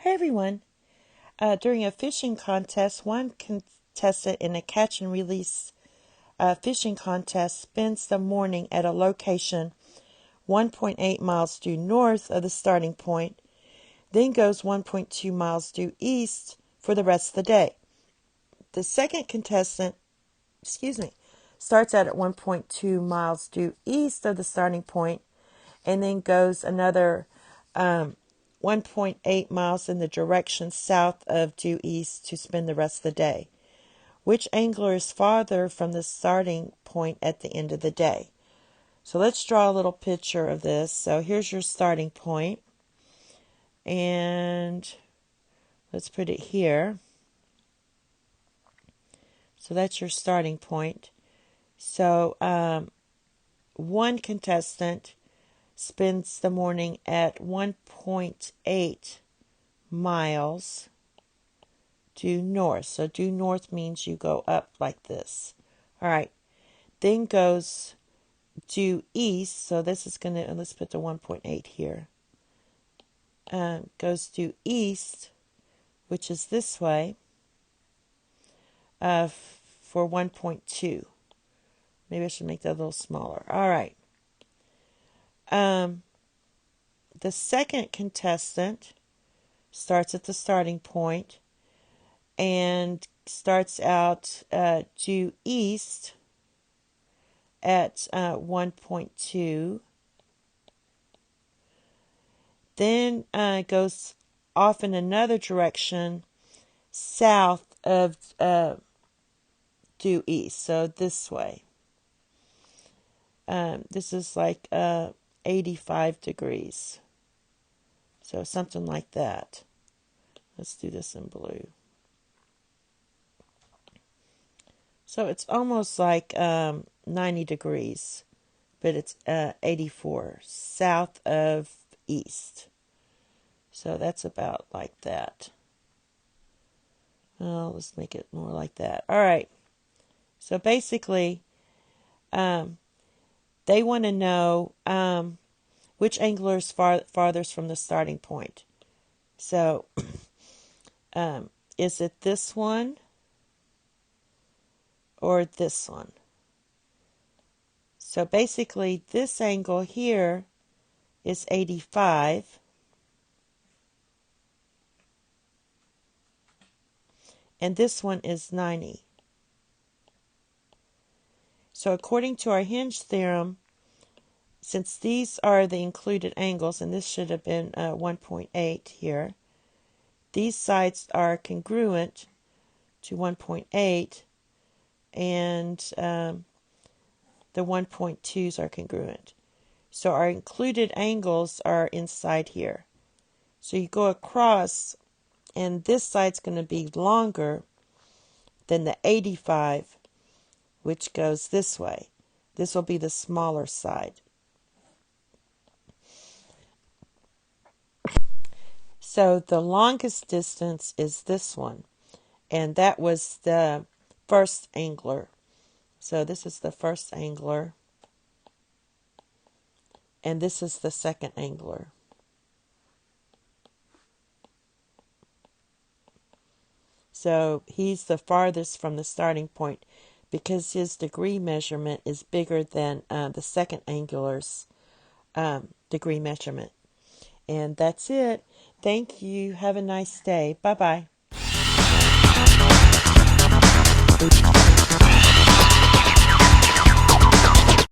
Hey everyone. During a fishing contest, one contestant in a catch and release fishing contest spends the morning at a location 1.8 miles due north of the starting point, then goes 1.2 miles due east for the rest of the day. The second contestant, starts out at 1.2 miles due east of the starting point and then goes another 1.8 miles in the direction south of due east to spend the rest of the day. Which angler is farther from the starting point at the end of the day? So let's draw a little picture of this. So here's your starting point, and let's put it here. So that's your starting point. So one contestant spends the morning at 1.8 miles due north. So due north means you go up like this. All right. Then goes due east. So this is going to, let's put the 1.8 here. Goes due east, which is this way, for 1.2. Maybe I should make that a little smaller. All right. The second contestant starts at the starting point and starts out due east at 1.2. Then goes off in another direction south of due east. So this way. This is like 85 degrees. So something like that. Let's do this in blue. So it's almost like 90 degrees, but it's 84 south of east. So that's about like that. Oh, let's make it more like that. All right. So basically, they want to know which angler is farthest from the starting point. So is it this one or this one? So basically, this angle here is 85. And this one is 90. So according to our Hinge theorem, since these are the included angles, and this should have been 1.8 here, these sides are congruent to 1.8, and the 1.2s are congruent. So our included angles are inside here. So you go across, and this side's going to be longer than the 85, which goes this way. This will be the smaller side. So the longest distance is this one, and that was the first angler. So this is the first angler, and this is the second angler. So he's the farthest from the starting point because his degree measurement is bigger than the second angler's degree measurement. And that's it. Thank you. Have a nice day. Bye-bye.